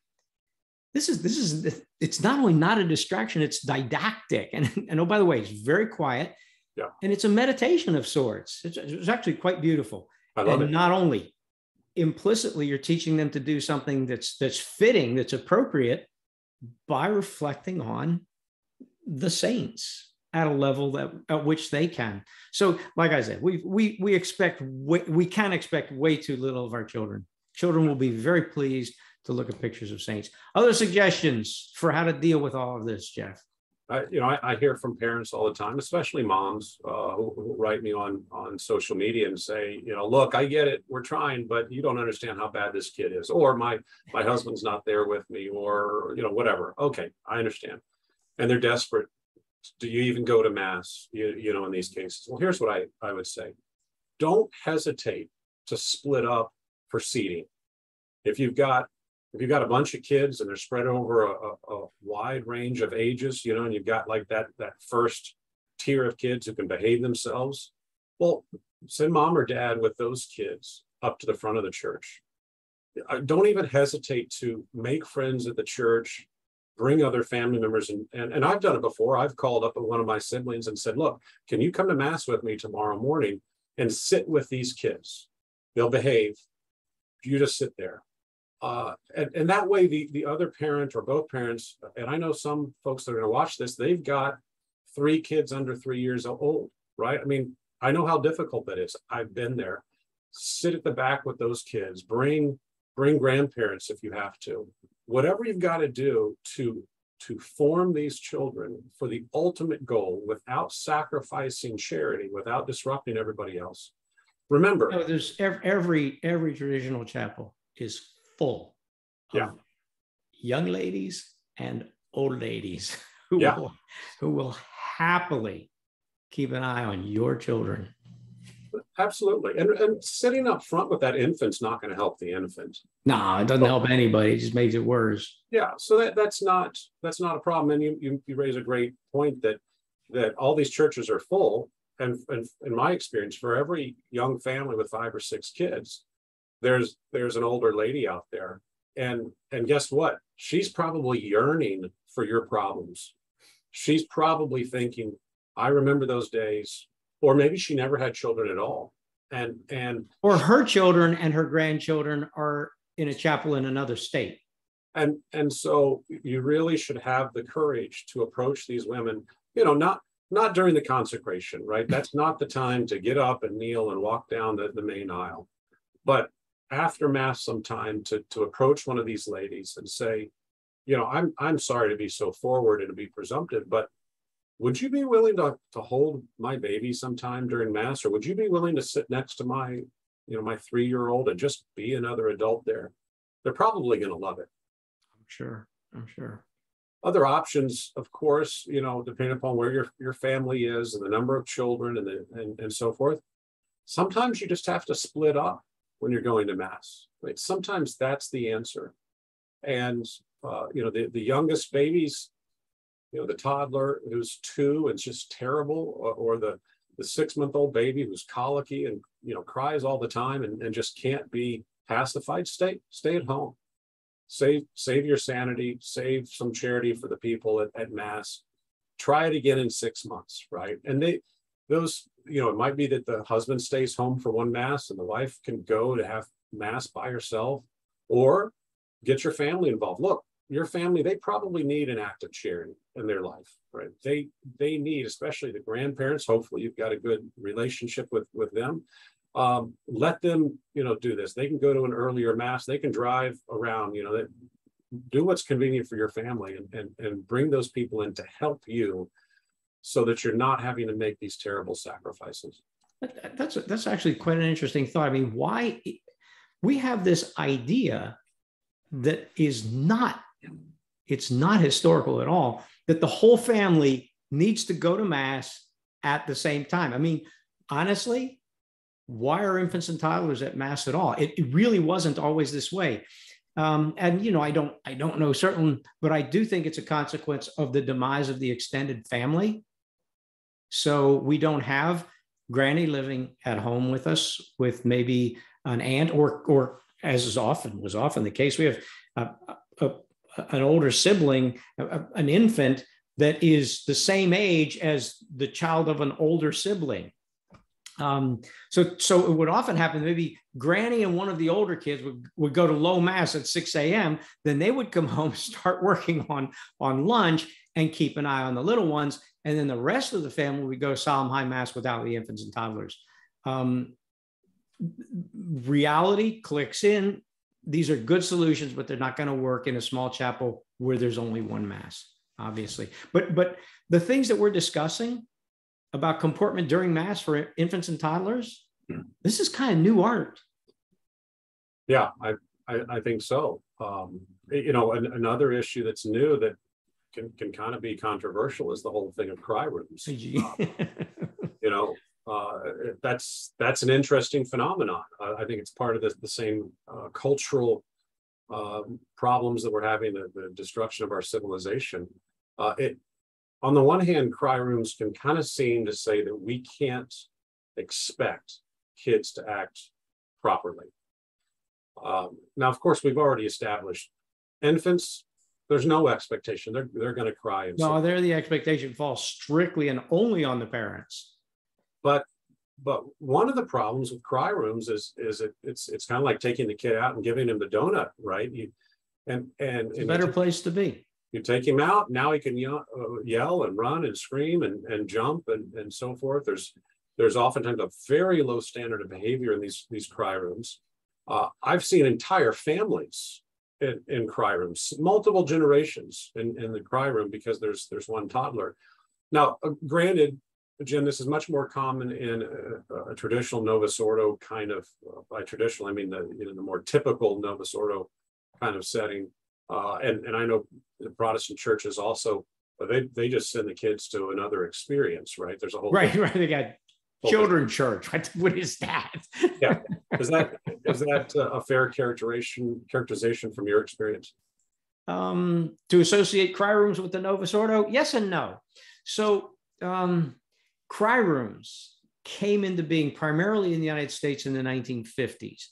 It's not only not a distraction, it's didactic. And oh, by the way, it's very quiet. Yeah. And it's a meditation of sorts. It's actually quite beautiful. I love it. Not only implicitly, you're teaching them to do something that's fitting, that's appropriate, by reflecting on the saints at a level at which they can. So, like I said, we can expect way too little of our children. Children will be very pleased to look at pictures of saints. Other suggestions for how to deal with all of this, Jeff? I hear from parents all the time, especially moms who write me on social media and say, you know, look, I get it, we're trying, but you don't understand how bad this kid is, or my husband's not there with me, or, you know, whatever. Okay, I understand. And they're desperate. Do you even go to mass, you know, in these cases? Well, here's what I would say. Don't hesitate to split up for seating. If you've got a bunch of kids and they're spread over a wide range of ages, you know, and you've got like that first tier of kids who can behave themselves, well, send mom or dad with those kids up to the front of the church. Don't even hesitate to make friends at the church, bring other family members. And I've done it before. I've called up one of my siblings and said, look, can you come to mass with me tomorrow morning and sit with these kids? They'll behave. You just sit there. And that way the other parent or both parents, and I know some folks that are going to watch this, they've got 3 kids under 3 years old, right? I mean, I know how difficult that is. I've been there. Sit at the back with those kids, bring grandparents if you have to, whatever you've got to do to form these children for the ultimate goal without sacrificing charity, without disrupting everybody else. Remember, there's every traditional chapel is full of young ladies and old ladies who will happily keep an eye on your children. Absolutely. And sitting up front with that infant's not going to help the infant. No, it doesn't help anybody. It just makes it worse. Yeah. So that's not a problem. And you raise a great point that all these churches are full. And in my experience, for every young family with 5 or 6 kids, there's an older lady out there. And guess what? She's probably yearning for your problems. She's probably thinking, I remember those days. Or maybe she never had children at all. Or her children and her grandchildren are in a chapel in another state. And so you really should have the courage to approach these women, you know, not during the consecration, right? That's not the time to get up and kneel and walk down the main aisle. But after mass sometime to approach one of these ladies and say, you know, I'm sorry to be so forward and to be presumptive, but would you be willing to hold my baby sometime during mass? Or would you be willing to sit next to my 3-year-old and just be another adult there? They're probably going to love it. I'm sure. Other options, of course, you know, depending upon where your family is and the number of children and so forth. Sometimes you just have to split up when you're going to mass. Right? Sometimes that's the answer. And you know, the youngest babies, you know, the toddler who's 2 and just terrible, or the the 6-month-old baby who's colicky and, cries all the time and just can't be pacified, stay at home. Save your sanity, save some charity for the people at Mass. Try it again in 6 months, right? And it might be that the husband stays home for one Mass and the wife can go to have Mass by herself, or get your family involved. Look, your family, they probably need an act of charity in their life, right? They need, especially the grandparents, hopefully you've got a good relationship with them. Let them, do this. They can go to an earlier Mass. They can drive around, do what's convenient for your family and bring those people in to help you so that you're not having to make these terrible sacrifices. That's actually quite an interesting thought. I mean, why we have this idea that it's not historical at all, that the whole family needs to go to Mass at the same time. I mean, honestly, why are infants and toddlers at Mass at all? It really wasn't always this way. And, I don't know certain, but I do think it's a consequence of the demise of the extended family. So we don't have Granny living at home with us with maybe an aunt, or as was often the case, we have an older sibling, an infant that is the same age as the child of an older sibling. So it would often happen, maybe Granny and one of the older kids would go to low Mass at 6 a.m. Then they would come home, start working on lunch and keep an eye on the little ones. And then the rest of the family would go to solemn high Mass without the infants and toddlers. Reality clicks in. These are good solutions, but they're not going to work in a small chapel where there's only one Mass, obviously. But the things that we're discussing about comportment during Mass for infants and toddlers, this is kind of new art. Yeah, I think so. Another issue that's new that can kind of be controversial is the whole thing of cry rooms. That's an interesting phenomenon. I think it's part of the same cultural problems that we're having, the destruction of our civilization. On the one hand, cry rooms can kind of seem to say that we can't expect kids to act properly. Now, of course, we've already established infants, there's no expectation. They're going to cry. No, the expectation falls strictly and only on the parents. But one of the problems with cry rooms is it's kind of like taking the kid out and giving him the donut, right? It's a better place to be. You take him out, now he can yell and run and scream and jump and so forth. There's oftentimes a very low standard of behavior in these cry rooms. I've seen entire families in cry rooms, multiple generations in the cry room because there's one toddler. Now, granted, Jim, this is much more common in a traditional Novus Ordo kind of, by traditional, I mean the more typical Novus Ordo kind of setting. And I know the Protestant churches also, but they just send the kids to another experience, right? There's a whole right. They got children's church. What is that? Yeah, is that a fair characterization from your experience? To associate cry rooms with the Novus Ordo, yes and no. So cry rooms came into being primarily in the United States in the 1950s.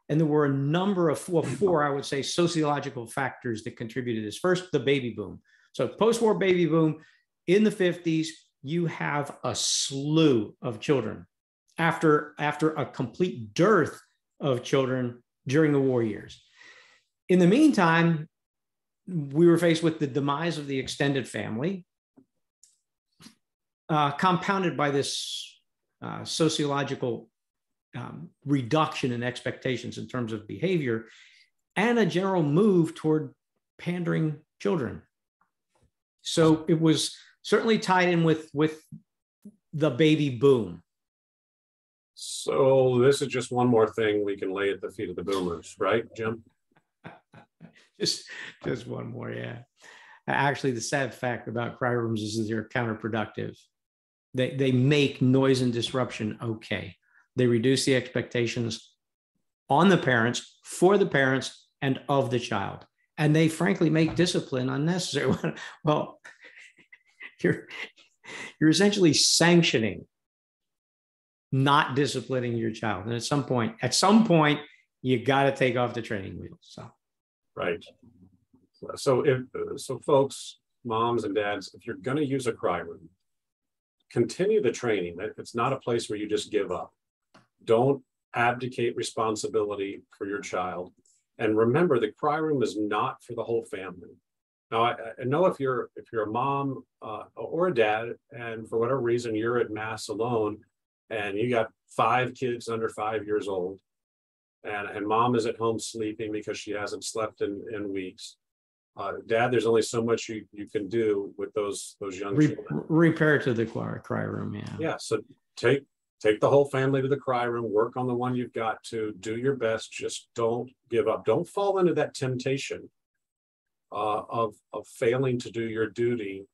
And there were a number of four, I would say, sociological factors that contributed to this. First, the baby boom. So post-war baby boom in the 50s, you have a slew of children after a complete dearth of children during the war years. In the meantime, we were faced with the demise of the extended family, compounded by this sociological reduction in expectations in terms of behavior and a general move toward pandering children. So it was certainly tied in with the baby boom. So this is just one more thing we can lay at the feet of the boomers, right, Jim? just one more, yeah. Actually, the sad fact about cry rooms is that they're counterproductive. They make noise and disruption okay. They reduce the expectations on the parents, for the parents, and of the child. And they frankly make discipline unnecessary. Well, you're essentially sanctioning not disciplining your child. And at some point, you got to take off the training wheels. So, right. So folks, moms and dads, if you're going to use a cry room, continue the training. It's not a place where you just give up. Don't abdicate responsibility for your child. And remember, the cry room is not for the whole family. Now, I know if you're a mom or a dad, and for whatever reason you're at mass alone, and you got 5 kids under 5 years old, and mom is at home sleeping because she hasn't slept in weeks. Dad, there's only so much you can do with those young children. Repair to the cry room, yeah. Yeah, so take the whole family to the cry room, work on the one you've got to, do your best, just don't give up. Don't fall into that temptation of failing to do your duty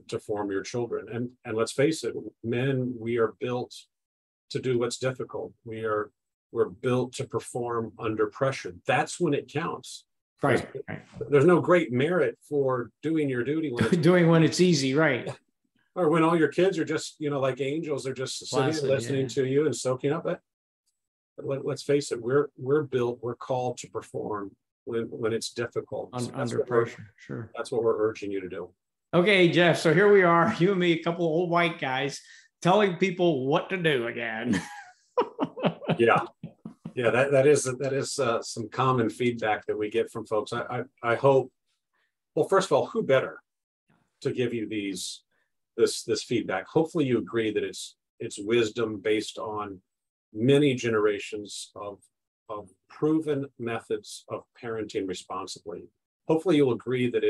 to form your children. And let's face it, men, we are built to do what's difficult. We're built to perform under pressure. That's when it counts. Right. There's no great merit for doing your duty when it's easy, right? Or when all your kids are just, like angels, they're just sitting listening to you and soaking up. But let's face it, we're built, we're called to perform when it's difficult. Under pressure, sure. That's what we're urging you to do. Okay, Jeff. So here we are, you and me, a couple of old white guys, telling people what to do again. Yeah, that is some common feedback that we get from folks. I hope. Well, first of all, who better to give you this feedback? Hopefully, you agree that it's wisdom based on many generations of proven methods of parenting responsibly. Hopefully, you'll agree that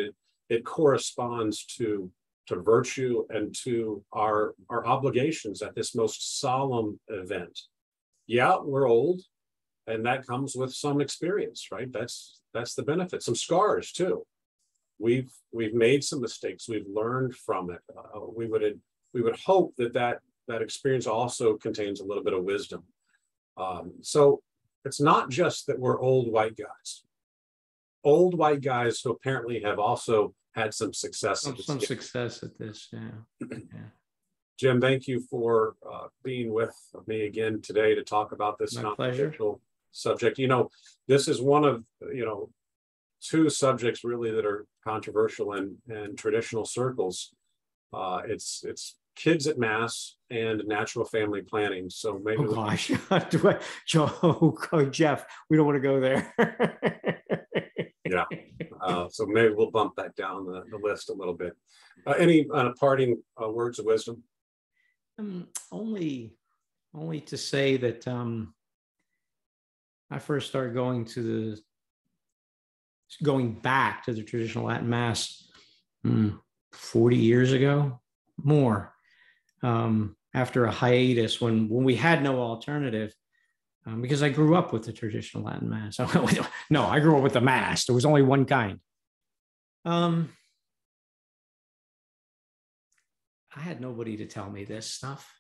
it corresponds to virtue and to our obligations at this most solemn event. Yeah, we're old. And that comes with some experience, right? That's the benefit. Some scars too. We've made some mistakes. We've learned from it. We would hope that experience also contains a little bit of wisdom. So it's not just that we're old white guys. Old white guys who apparently have also had some success. Some success at this, yeah. Jim, thank you for being with me again today to talk about this controversial subject. This is one of 2 subjects really that are controversial in traditional circles. It's kids at mass and natural family planning. So maybe Jeff, we don't want to go there. Yeah. So maybe we'll bump that down the list a little bit. Any parting words of wisdom? Only to say that I first started going back to the traditional Latin Mass 40 years ago, more, after a hiatus when we had no alternative, because I grew up with the traditional Latin Mass. No, I grew up with the Mass. There was only one kind. I had nobody to tell me this stuff.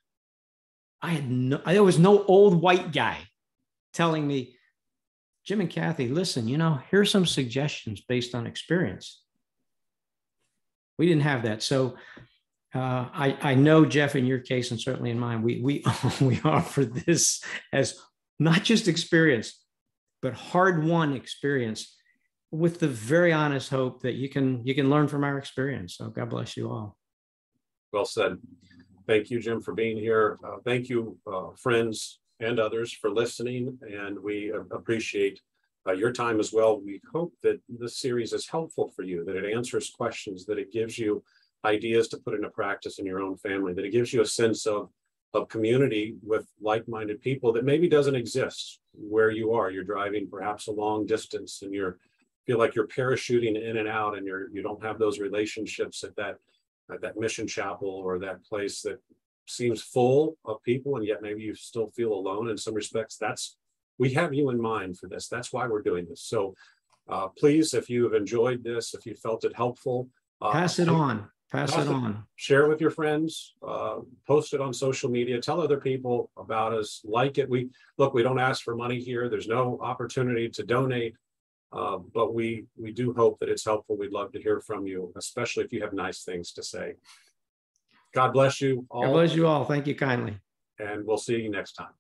There was no old white guy telling me, Jim and Kathy, listen, here's some suggestions based on experience. We didn't have that. So I know, Jeff, in your case, and certainly in mine, we offer this as not just experience, but hard-won experience, with the very honest hope that you can learn from our experience. So God bless you all. Well said. Thank you, Jim, for being here. Thank you, friends and others, for listening, and we appreciate your time as well. We hope that this series is helpful for you, that it answers questions, that it gives you ideas to put into practice in your own family, that it gives you a sense of community with like-minded people that maybe doesn't exist where you are. You're driving perhaps a long distance and feel like you're parachuting in and out, and you don't have those relationships at that mission chapel or that place that seems full of people, and yet maybe you still feel alone in some respects. We have you in mind for this. That's why we're doing this. So please, if you have enjoyed this, if you felt it helpful, pass it on. Share it with your friends, post it on social media, tell other people about us, like it. We don't ask for money here. There's no opportunity to donate, but we do hope that it's helpful. We'd love to hear from you, especially if you have nice things to say. God bless you all. God bless you all. Thank you kindly. and we'll see you next time.